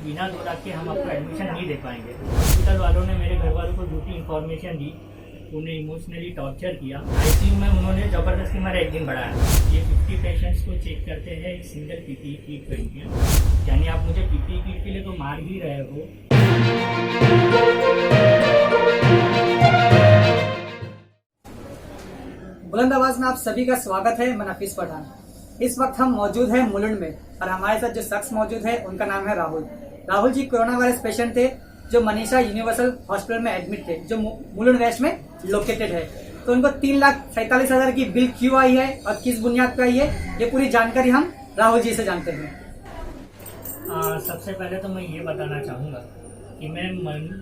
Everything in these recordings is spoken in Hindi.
बिना 2 लाख के हम आपको एडमिशन नहीं दे पाएंगे। हॉस्पिटल वालों ने मेरे घर वालों को झूठी इन्फॉर्मेशन दी, उन्हें इमोशनली टॉर्चर किया। आईसीयू में उन्होंने ज़बरदस्ती मेरा एक दिन बढ़ाया। ये 50 पेशेंट्स को चेक करते हैं एक सिंगल पीपीई किट पहन के, यानी आप मुझे पीपीई किट के लिए तो मार ही रहे हो। बुलंद आवाज में आप सभी का स्वागत है। मैं नफीस पठान। इस वक्त हम मौजूद हैं मुलुंड में और हमारे साथ जो शख्स मौजूद है उनका नाम है Rahul. Rahul ji corona virus patient थे जो मनीषा यूनिवर्सल हॉस्पिटल में एडमिट थे, जो मुलुंड वेस्ट में लोकेटेड है। तो उनको 3,47,000 की बिल क्यों आई है और किस बुनियाद पर आई है, ये पूरी जानकारी हम राहुल जी से जानते हैं। सबसे पहले तो मैं ये बताना चाहूँगा कि मैं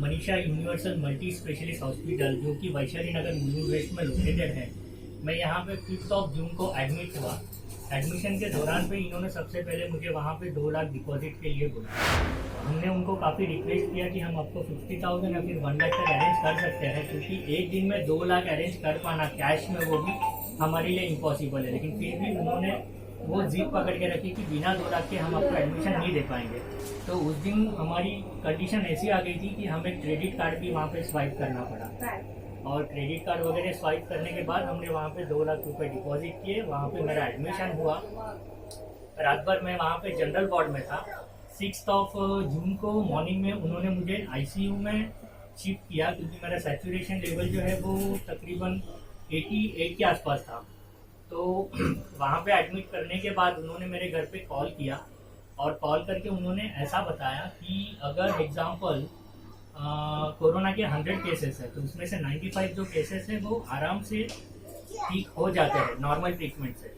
Manisha universal multi specialist hospital जो कि वैशाली नगर मुलुंड वेस्ट में लोकेटेड है, मैं यहाँ पे 5 जून को एडमिट हुआ। एडमिशन के दौरान पे इन्होंने सबसे पहले मुझे वहाँ पे 2 लाख डिपॉजिट के लिए बोला। हमने उनको काफ़ी रिक्वेस्ट किया कि हम आपको 50,000 या फिर 1 लाख तक अरेंज कर सकते हैं, क्योंकि एक दिन में 2 लाख अरेंज कर पाना कैश में वो भी हमारे लिए इम्पॉसिबल है। लेकिन फिर भी उन्होंने वो जिद पकड़ के रखी कि बिना 2 लाख के हम आपको एडमिशन नहीं दे पाएंगे। तो उस दिन हमारी कंडीशन ऐसी आ गई थी कि हमें क्रेडिट कार्ड भी वहाँ पे स्वाइप करना पड़ा, और क्रेडिट कार्ड वगैरह स्वाइप करने के बाद हमने वहाँ पे 2 लाख रुपए डिपॉजिट किए। वहाँ पे मेरा एडमिशन हुआ। रात भर मैं वहाँ पे जनरल वार्ड में था। 6 जून को मॉर्निंग में उन्होंने मुझे आईसीयू में शिफ्ट किया, क्योंकि मेरा सैचुरेशन लेवल जो है वो तकरीबन 88 के आसपास था। तो वहाँ पे एडमिट करने के बाद उन्होंने मेरे घर पे कॉल किया, और कॉल करके उन्होंने ऐसा बताया कि अगर एग्जाम्पल कोरोना के 100 केसेस है तो उसमें से 95 जो केसेस हैं वो आराम से ठीक हो जाते हैं नॉर्मल ट्रीटमेंट से,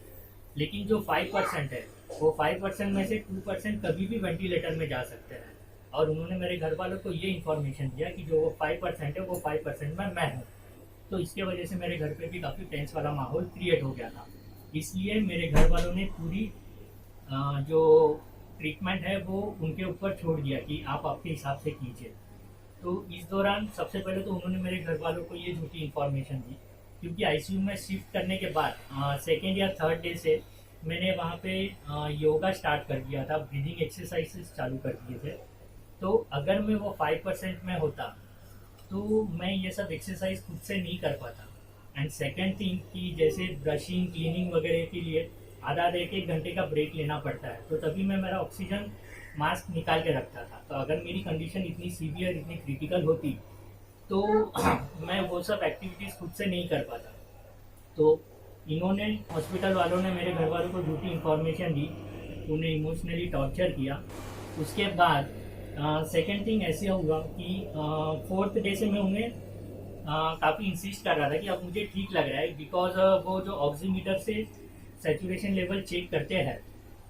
लेकिन जो 5% है वो 5% में से 2% कभी भी वेंटिलेटर में जा सकते हैं। और उन्होंने मेरे घर वालों को ये इन्फॉर्मेशन दिया कि जो 5% है वो 5% में मैं हूँ। तो इसके वजह से मेरे घर पे भी काफ़ी टेंस वाला माहौल क्रिएट हो गया था। इसलिए मेरे घर वालों ने पूरी जो ट्रीटमेंट है वो उनके ऊपर छोड़ दिया कि आप आपके हिसाब से कीजिए। तो इस दौरान सबसे पहले तो उन्होंने मेरे घर वालों को ये झूठी इन्फॉर्मेशन दी, क्योंकि आईसीयू में शिफ्ट करने के बाद 2nd या 3rd डे से मैंने वहाँ पे योगा स्टार्ट कर दिया था, ब्रीदिंग एक्सरसाइजेस चालू कर दिए थे। तो अगर मैं वो 5% में होता तो मैं ये सब एक्सरसाइज खुद से नहीं कर पाता। एंड सेकेंड थिंग कि जैसे ब्रशिंग क्लीनिंग वगैरह के लिए आधा 1 घंटे का ब्रेक लेना पड़ता है, तो तभी मैं मेरा ऑक्सीजन मास्क निकाल के रखता था। तो अगर मेरी कंडीशन इतनी सीवियर इतनी क्रिटिकल होती तो मैं वो सब एक्टिविटीज़ खुद से नहीं कर पाता। तो इन्होंने हॉस्पिटल वालों ने मेरे घर वालों को झूठी इन्फॉर्मेशन दी, उन्हें इमोशनली टॉर्चर किया। उसके बाद सेकेंड थिंग ऐसे हुआ कि 4th डे से मैं उन्हें काफ़ी इंसिस्ट कर रहा था कि अब मुझे ठीक लग रहा है, बिकॉज वो जो ऑक्सीमीटर से सैचुरेशन लेवल चेक करते हैं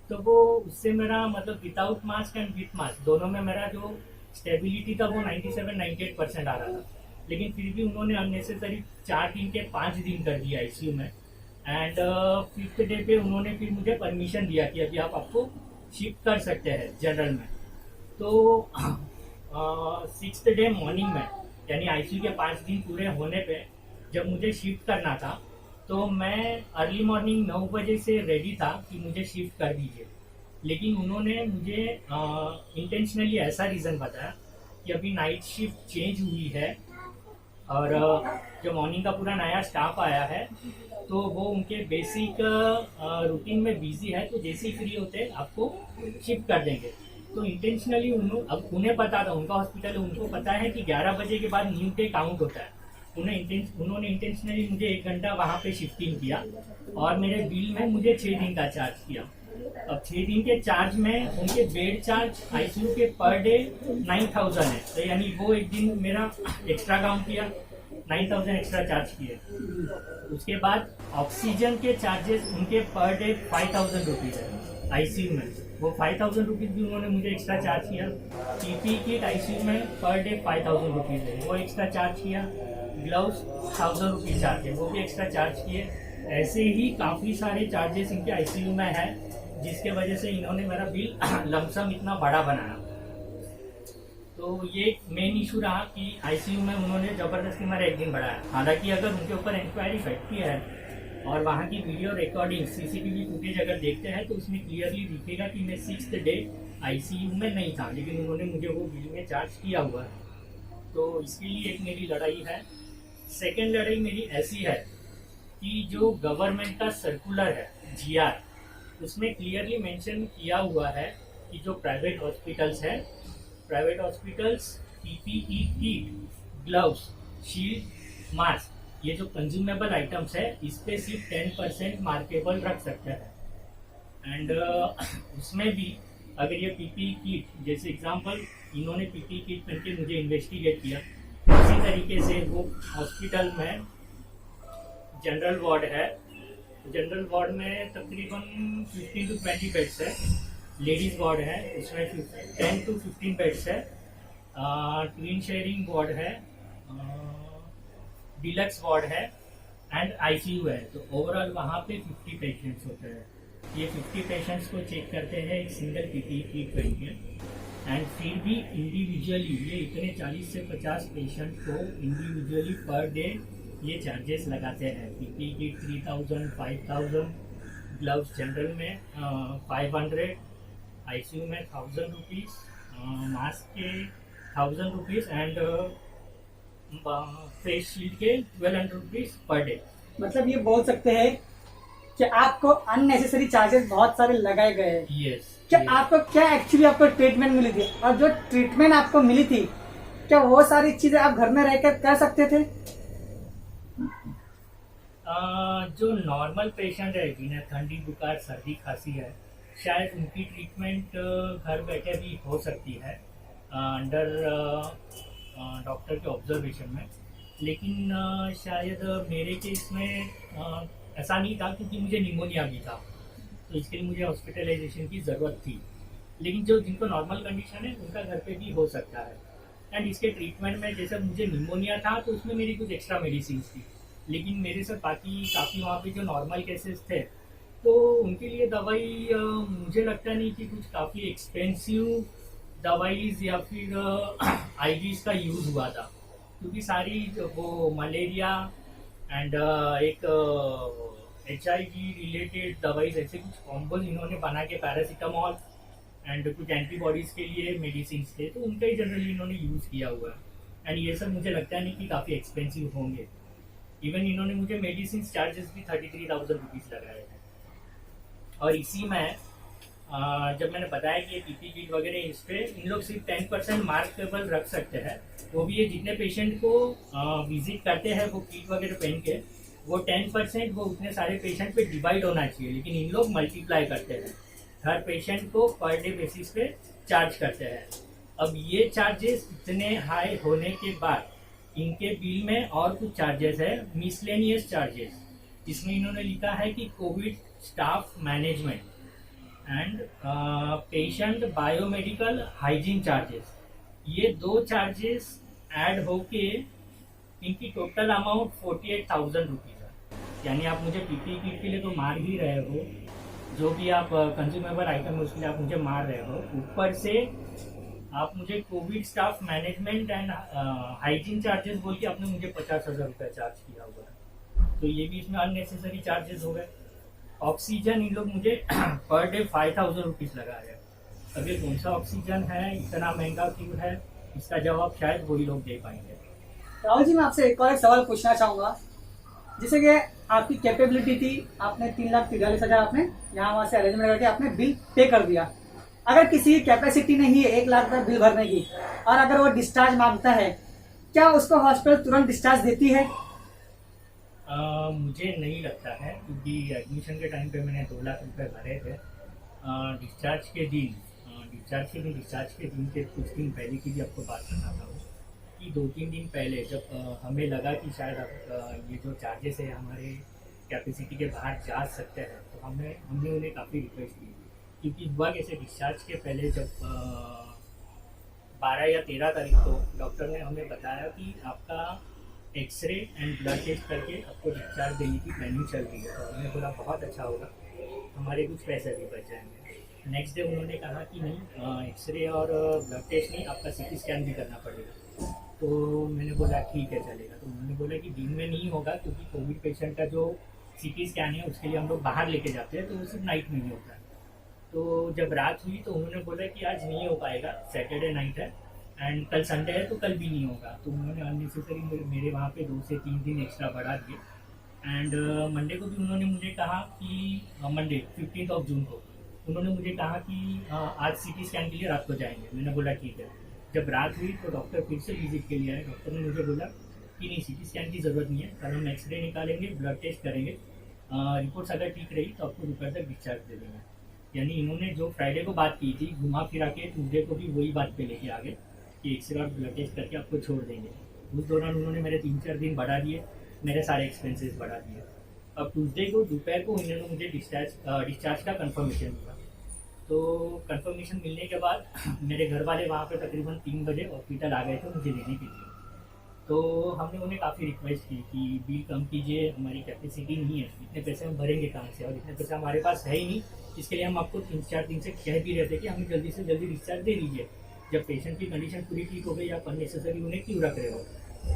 तो वो उससे मेरा मतलब without mask and with mask दोनों में मेरा जो स्टेबिलिटी था वो 97-98% आ रहा था। लेकिन फिर भी उन्होंने अननेसेसरी 4 दिन के 5 दिन कर दिया आईसीयू में। एंड 5th डे पे उन्होंने फिर मुझे परमिशन दिया कि अभी आप आपको शिफ्ट कर सकते हैं जनरल में। तो 6th डे मॉर्निंग में, यानी आईसीयू के 5 दिन पूरे होने पे जब मुझे शिफ्ट करना था, तो मैं अर्ली मॉर्निंग 9 बजे से रेडी था कि मुझे शिफ्ट कर दीजिए। लेकिन उन्होंने मुझे इंटेंशनली ऐसा रीज़न बताया कि अभी नाइट शिफ्ट चेंज हुई है और जो मॉर्निंग का पूरा नया स्टाफ आया है तो वो उनके बेसिक रूटीन में बिजी है, तो जैसे ही फ्री होते हैं आपको शिफ्ट कर देंगे। तो इंटेंशनली उन्हें पता था, उनका हॉस्पिटल है, उनको पता है कि 11 बजे के बाद न्यू डे काउंट होता है। उन्होंने इंटेंशनली मुझे 1 घंटा वहाँ पे शिफ्टिंग किया और मेरे बिल में मुझे 6 दिन का चार्ज किया। अब 6 दिन के चार्ज में उनके बेड चार्ज आईसीयू के पर डे 9,000 है, तो यानी वो एक दिन मेरा एक्स्ट्रा काउंट किया, 9,000 एक्स्ट्रा चार्ज किए। उसके बाद ऑक्सीजन के चार्जेस उनके पर डे 5,000 रुपीज़ है आईसीयू में, वो 5,000 रुपीज़ भी उन्होंने मुझे एक्स्ट्रा चार्ज किया। पीपी किट आईसीयू में पर डे 5,000 रुपीज़ है, वो एक्स्ट्रा चार्ज किया। ग्लव्स 1,000 रुपीज़ चार्ज है, वो भी एक्स्ट्रा चार्ज किए। ऐसे ही काफ़ी सारे चार्जेस इनके आईसीयू में है, जिसके वजह से इन्होंने मेरा बिल लमसम इतना बड़ा बनाया। तो ये मेन इशू रहा कि आईसीयू में उन्होंने ज़बरदस्ती मेरा एक दिन बढ़ाया। हालांकि अगर उनके ऊपर इंक्वायरी बैठती है और वहाँ की वीडियो रिकॉर्डिंग सीसीटीवी फुटेज अगर देखते हैं तो उसमें क्लियरली दिखेगा कि मैं 6th डे आईसीयू में नहीं था, लेकिन उन्होंने मुझे वो बिल में चार्ज किया हुआ है। तो इसके लिए एक मेरी लड़ाई है। सेकेंड लड़ाई मेरी ऐसी है कि जो गवर्नमेंट का सर्कुलर है जीआर, उसमें क्लियरली मेंशन किया हुआ है कि जो प्राइवेट हॉस्पिटल्स हैं, private hospitals PPE kit, gloves, shield, mask, ये जो कंज्यूमेबल आइटम्स है, इस पे सिर्फ 10% मार्केबल रख सकते हैं। एंड उसमें भी अगर ये पीपीई किट, जैसे एग्जांपल इन्होंने पीपीई किट पहन के मुझे इन्वेस्टिगेट किया, उसी तरीके से वो हॉस्पिटल में जनरल वार्ड है, जनरल वार्ड में तकरीबन 15 to 20 बेड्स है, लेडीज वार्ड है उसमें 10 to 15 बेड्स है, ट्विन शेयरिंग वार्ड है, डिलक्स वार्ड है एंड आईसीयू है। तो ओवरऑल वहाँ पे 50 पेशेंट्स होते हैं। ये 50 पेशेंट्स को चेक करते हैं एक सिंगल पीपीई किट पहन के। एंड फिर भी इंडिविजुअली ये इतने 40 से 50 पेशेंट को इंडिविजुअली पर डे ये चार्जेस लगाते हैं। पीपीई किट 3000, 5000, ग्लव्स जनरल में 500, आईसीयू में 1000 रुपीज़, मास्क के 1000 रुपीज़ एंड फेस शील्ड के 1200 रुपीज़ पर डे। मतलब ये बोल सकते हैं कि आपको अननेसेसरी चार्जेस बहुत सारे लगाए गए हैं। यस। क्या आपको क्या एक्चुअली आपको ट्रीटमेंट मिली थी, और जो ट्रीटमेंट आपको मिली थी क्या वो सारी चीजें आप घर में रहकर कर सकते थे? जो नॉर्मल पेशेंट है जिन्हें ठंडी बुखार सर्दी खांसी है, शायद उनकी ट्रीटमेंट घर बैठे भी हो सकती है अंडर डॉक्टर के ऑब्जर्वेशन में। लेकिन शायद मेरे केस में ऐसा नहीं था, क्योंकि मुझे निमोनिया भी था, तो इसके लिए मुझे हॉस्पिटलाइजेशन की ज़रूरत थी। लेकिन जो जिनको नॉर्मल कंडीशन है उनका घर पे भी हो सकता है। एंड इसके ट्रीटमेंट में जैसे मुझे निमोनिया था तो उसमें मेरी कुछ एक्स्ट्रा मेडिसिन थी, लेकिन मेरे साथ बाकी काफ़ी वहाँ पे जो नॉर्मल केसेस थे तो उनके लिए दवाई मुझे लगता नहीं कि कुछ काफ़ी एक्सपेंसिव दवाईज या फिर आईवीज का यूज़ हुआ था, क्योंकि सारी वो मलेरिया एंड एक HIV रिलेटेड दवाईज ऐसे कुछ कॉम्बोज इन्होंने बना के, पैरासीटामॉल एंड कुछ एंटीबॉडीज़ के लिए मेडिसिन थे, तो उनका ही जनरली इन्होंने यूज़ किया हुआ है। एंड ये सब मुझे लगता नहीं कि काफ़ी एक्सपेंसिव होंगे। इवन इन्होंने मुझे मेडिसिन चार्जेस भी 33,000 रुपीज़ लगाए हैं। और इसी में जब मैंने बताया कि ये पीपी किट वगैरह इस पे इन लोग सिर्फ 10% मार्केबल रख सकते हैं, वो भी ये जितने पेशेंट को विजिट करते हैं वो किट वगैरह पहन के, वो 10% वो उतने सारे पेशेंट पे डिवाइड होना चाहिए, लेकिन इन लोग मल्टीप्लाई करते हैं, हर पेशेंट को पर डे बेसिस पे चार्ज करते हैं। अब ये चार्जेस इतने हाई होने के बाद इनके बिल में और कुछ चार्जेस है, मिसलेनियस चार्जेस। इसमें इन्होंने लिखा है कि Covid staff management and patient biomedical hygiene charges, ये दो चार्जेस ऐड होके इनकी टोटल अमाउंट 48,000 रुपीज़ है। यानी आप मुझे पीपीई किट के लिए तो मार ही रहे हो, जो भी आप कंज्यूमेबल आइटम है उसके लिए आप मुझे मार रहे हो, ऊपर से आप मुझे Covid staff management and hygiene charges बोल के आपने मुझे 50,000 रुपये चार्ज किया हुआ है। तो ये भी इसमें अननेसेसरी चार्जेस हो गए। ऑक्सीजन इन लोग मुझे पर डे 5,000 रुपीज़ लगा रहे हैं। अब ये कौन सा ऑक्सीजन है, इतना महंगा क्यों है, इसका जवाब शायद वही लोग दे पाएंगे। राहुल जी, मैं आपसे एक और सवाल पूछना चाहूँगा। जैसे कि आपकी कैपेबिलिटी थी, आपने 3,43,000 आपने यहाँ वहाँ से अरेंजमेंट करके आपने बिल पे कर दिया। अगर किसी की कैपेसिटी नहीं है 1 लाख रुपये बिल भरने की, और अगर वो डिस्चार्ज मांगता है, क्या उसको हॉस्पिटल तुरंत डिस्चार्ज देती है? मुझे नहीं लगता है, क्योंकि एडमिशन के टाइम पे मैंने 2 लाख रुपए भरे थे। डिस्चार्ज के दिन के कुछ दिन पहले की भी आपको बात बताता हूँ कि 2-3 दिन पहले जब हमें लगा कि शायद ये जो चार्जेस है हमारे कैपेसिटी के बाहर जा सकते हैं, तो हमने उन्हें काफ़ी रिक्वेस्ट की। क्योंकि हुआ कैसे, डिस्चार्ज के पहले जब 12 या 13 तारीख को डॉक्टर ने हमें बताया कि आपका एक्सरे एंड ब्लड टेस्ट करके आपको डिस्चार्ज देने की प्लानिंग चल रही है। तो हमने बोला बहुत अच्छा होगा, हमारे कुछ पैसे भी बच जाएंगे। नेक्स्ट डे उन्होंने कहा कि नहीं, एक्सरे और ब्लड टेस्ट नहीं, आपका CT स्कैन भी करना पड़ेगा। तो मैंने बोला ठीक है चलेगा। तो उन्होंने बोला कि दिन में नहीं होगा, क्योंकि कोविड पेशेंट का जो CT स्कैन है उसके लिए हम लोग बाहर लेके जाते हैं, तो वो सिर्फ नाइट में ही होता है। तो जब रात हुई तो उन्होंने बोला कि आज नहीं हो पाएगा, सैटरडे नाइट है एंड कल संडे है तो कल भी नहीं होगा। तो उन्होंने अननेसेसरी मेरे वहाँ पे 2 से 3 दिन एक्स्ट्रा बढ़ा दिए। एंड मंडे को भी उन्होंने मुझे कहा कि मंडे 15 जून को उन्होंने मुझे कहा कि आज सीटी स्कैन के लिए रात को जाएंगे। मैंने बोला ठीक है। जब रात हुई तो डॉक्टर फिर से विजिट के लिए आए। डॉक्टर ने मुझे बोला कि नहीं, सीटी स्कैन की ज़रूरत नहीं है, कल हम एक्सरे निकालेंगे, ब्लड टेस्ट करेंगे, रिपोर्ट्स अगर ठीक रही तो आपको दोपहर तक डिस्चार्ज दे देंगे। यानी इन्होंने जो फ्राइडे को बात की थी घुमा फिरा के ट्यूजडे को भी वही बात पे लेके आ गए कि एक्सरे और ब्लड टेस्ट करके आपको छोड़ देंगे। उस दौरान उन्होंने मेरे 3-4 दिन बढ़ा दिए, मेरे सारे एक्सपेंसेस बढ़ा दिए। अब ट्यूजडे को दोपहर को इन्होंने मुझे डिस्चार्ज का कंफर्मेशन दिया। तो कंफर्मेशन मिलने के बाद मेरे घर वाले वहाँ पे तकरीबन 3 बजे हॉस्पिटल आ गए थे मुझे लेने के लिए। तो हमने उन्हें काफ़ी रिक्वेस्ट की कि बिल कम कीजिए, हमारी कैपेसिटी नहीं है, इतने पैसे हम भरेंगे कहाँ से, और इतने पैसे हमारे पास है ही नहीं। इसके लिए हम आपको 3-4 दिन से कह भी रहे थे कि हमें जल्दी से जल्दी डिस्चार्ज दे दीजिए। जब पेशेंट की कंडीशन पूरी ठीक हो गई, आप अननेसेसरी उन्हें क्यों रख रहे हो।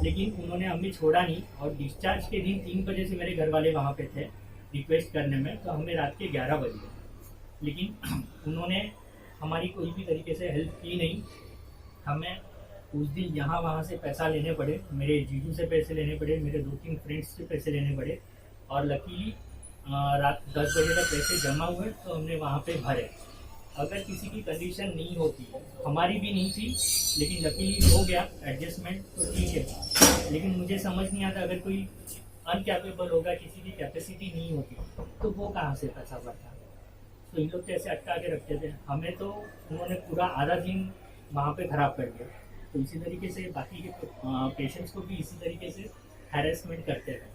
लेकिन उन्होंने हमें छोड़ा नहीं, और डिस्चार्ज के दिन 3 बजे से मेरे घर वाले वहाँ पे थे रिक्वेस्ट करने में, तो हमें रात के 11 बजे। लेकिन उन्होंने हमारी कोई भी तरीके से हेल्प की नहीं। हमें उस दिन यहाँ वहाँ से पैसा लेने पड़े, मेरे जीजू से पैसे लेने पड़े, मेरे 2-3 फ्रेंड्स से पैसे लेने पड़े, और लकीली रात 10 बजे तक पैसे जमा हुए तो हमने वहाँ पे भरे। अगर किसी की कंडीशन नहीं होती, हमारी भी नहीं थी, लेकिन लकीली हो गया एडजस्टमेंट तो ठीक है। लेकिन मुझे समझ नहीं आता, अगर कोई अनकैपेबल होगा, किसी की कैपेसिटी नहीं होती, तो वो कहाँ से पैसा भरता। तो इन लोग कैसे अटका के रखते थे हमें, तो उन्होंने पूरा आधा दिन वहाँ पे ख़राब कर दिया। तो इसी तरीके से बाकी के पेशेंट्स को भी इसी तरीके से हैरेसमेंट करते हैं।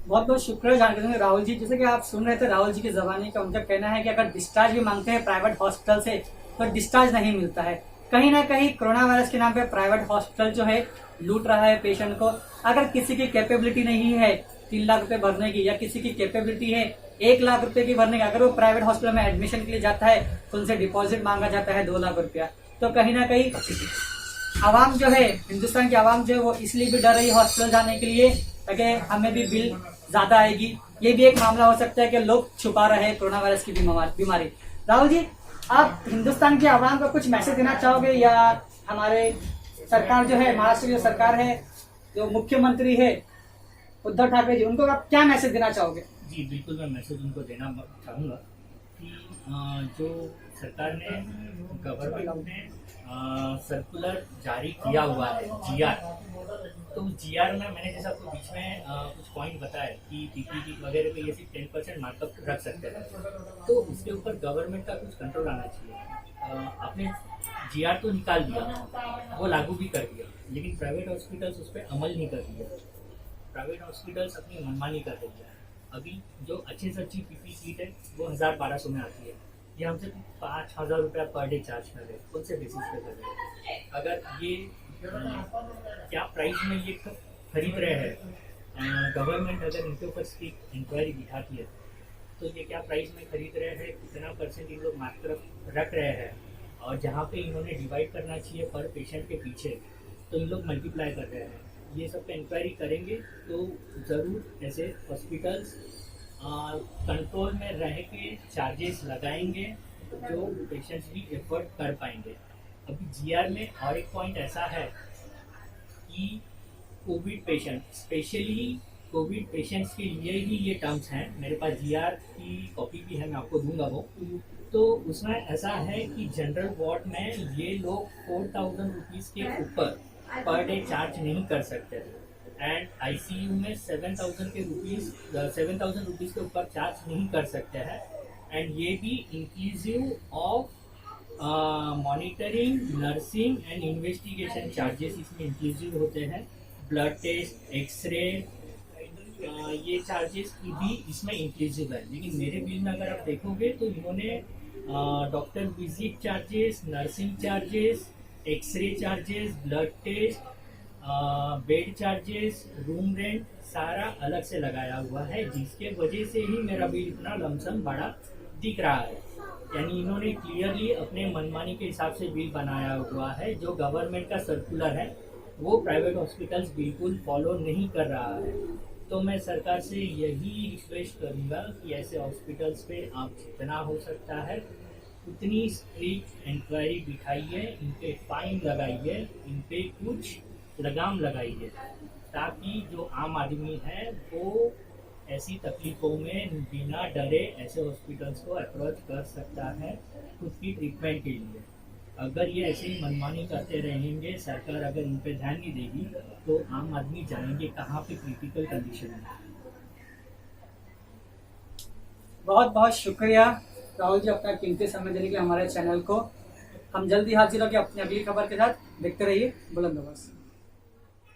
बहुत बहुत शुक्रिया जानकारी देने राहुल जी। जैसे कि आप सुन रहे थे राहुल जी की ज़बानी का, उनका कहना है कि अगर डिस्चार्ज भी मांगते हैं प्राइवेट हॉस्पिटल से तो डिस्चार्ज नहीं मिलता है। कहीं ना कहीं कोरोना वायरस के नाम पे प्राइवेट हॉस्पिटल जो है लूट रहा है पेशेंट को। अगर किसी की कैपेबिलिटी नहीं है 3 लाख रुपए भरने की, या किसी की कैपेबिलिटी है 1 लाख रुपए की भरने की, अगर वो प्राइवेट हॉस्पिटल में एडमिशन के लिए जाता है तो उनसे डिपॉजिट मांगा जाता है 2 लाख रुपया। तो कहीं ना कहीं आवाम जो है, हिंदुस्तान की आवाम जो है वो इसलिए भी डर रही है हॉस्पिटल जाने के लिए ताकि हमें भी बिल ज्यादा आएगी। ये भी एक मामला हो सकता है कि लोग छुपा रहे हैं कोरोना वायरस की बीमारी। राहुल जी, आप हिंदुस्तान की आवाम को कुछ मैसेज देना चाहोगे, या हमारे सरकार जो है, महाराष्ट्र की जो सरकार है, जो मुख्यमंत्री है उद्धव ठाकरे जी, उनको आप क्या मैसेज देना चाहोगे? जी बिल्कुल, मैं मैसेज उनको देना चाहूँगा कि जो सरकार ने, गवर्नमेंट ने सर्कुलर जारी किया हुआ है GR, तो GR में मैंने जैसा आपको बीच में कुछ पॉइंट बताया कि PPE वगैरह पे ये सिर्फ 10% मार्कअप रख सकते हैं, तो उसके ऊपर गवर्नमेंट का कुछ कंट्रोल आना चाहिए। आपने GR तो निकाल दिया, वो लागू भी कर दिया, लेकिन प्राइवेट हॉस्पिटल्स उस पर अमल नहीं कर दिया। प्राइवेट हॉस्पिटल्स अपनी मनमानी कर रही है। अभी जो अच्छी से अच्छी PPE किट है वो 1000-1200 में आती है, ये हमसे 5000 रुपया पर डे चार्ज कर रहे हैं। कौन से बेसिस पे कर रहे हैं? अगर ये क्या प्राइस में ये खरीद रहे हैं, गवर्नमेंट अगर इनके ऊपर स्ट्रिक्ट इंक्वायरी बिठाती है तो ये क्या प्राइस में खरीद रहे हैं, कितना परसेंट इन लोग मार्कअप रख रहे हैं, और जहाँ पे इन्होंने डिवाइड करना चाहिए पर पेशेंट के पीछे तो इन लोग मल्टीप्लाई कर रहे हैं। ये सब पे इंक्वायरी करेंगे तो ज़रूर ऐसे हॉस्पिटल्स कंट्रोल में रह के चार्जेस लगाएंगे जो पेशेंट्स भी एफोर्ड कर पाएंगे। अभी GR में और एक पॉइंट ऐसा है कि Covid patient, specially Covid patients के लिए ही ये टर्म्स हैं। मेरे पास GR की कॉपी भी है, मैं आपको दूंगा वो। तो उसमें ऐसा है कि जनरल वार्ड में ये लोग 4000 रुपीज़ के ऊपर पर डे चार्ज नहीं कर सकते, एंड ICU में 7000 रुपीज़ के ऊपर चार्ज नहीं कर सकते हैं। एंड ये भी inclusive of monitoring, nursing and investigation charges इसमें इंक्लूसिव होते हैं। ब्लड टेस्ट, एक्सरे, ये चार्जेस भी इसमें इंक्लूसिव है। लेकिन मेरे बिल में अगर आप देखोगे तो इन्होंने doctor visit charges, nursing charges, x-ray charges, blood test, bed charges, room rent सारा अलग से लगाया हुआ है, जिसके वजह से ही मेरा बिल इतना लमसम बड़ा दिख रहा है। यानी इन्होंने क्लियरली अपने मनमानी के हिसाब से बिल बनाया हुआ है। जो गवर्नमेंट का सर्कुलर है वो प्राइवेट हॉस्पिटल्स बिल्कुल फॉलो नहीं कर रहा है। तो मैं सरकार से यही रिक्वेस्ट करूंगा कि ऐसे हॉस्पिटल्स पे आप जितना हो सकता है उतनी स्ट्रिक्ट इंक्वायरी बिठाइए, इन पे फाइन लगाइए, इन पे कुछ लगाम लगाइए, ताकि जो आम आदमी है वो ऐसी तकलीफों में बिना डरे ऐसे हॉस्पिटल्स को अप्रोच कर सकता है खुद की ट्रीटमेंट के लिए। अगर ये ऐसे ही मनमानी करते रहेंगे, सरकार अगर इन पे ध्यान नहीं देगी, तो आम आदमी जानेंगे कहाँ पे क्रिटिकल कंडीशन है। बहुत बहुत शुक्रिया राहुल जी अपना कीमती समय देने के लिए हमारे चैनल को। हम जल्दी हाजिर होंगे अपनी अगली खबर के साथ। देखते रहिए बुलंद आवाज़।